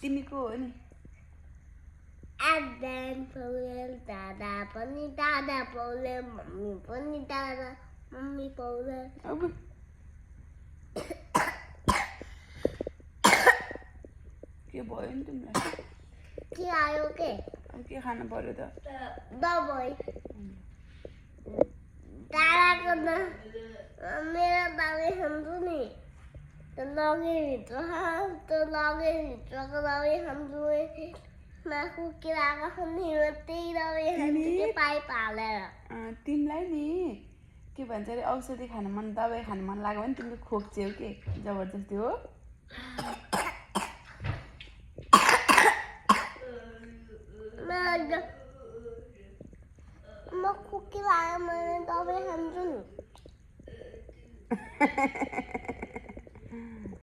तिमी को हो नि Adam Paulel, Dada पनि दादा Paulel, मम्मी पनि दादा मम्मी Paulel. अब के भयो नि तिमीलाई के आयो के अब के खानु पर्यो त दबाई दादाको न मेरो दबाई खान्छु नि त्यो लगेभित्रको दबाई खान्छु मासु किराको खाने त्यही दबाई खान्छु कि पाइप हालेर तिमीलाई नि के भन्छ अरे औषधि खानु मन दबाई खानु मन लाग्यो भने तिमीले खोक्छ्यौ के जबरजस्ती हो म खोकी लाग्यो मैले दबाई खान्छु नि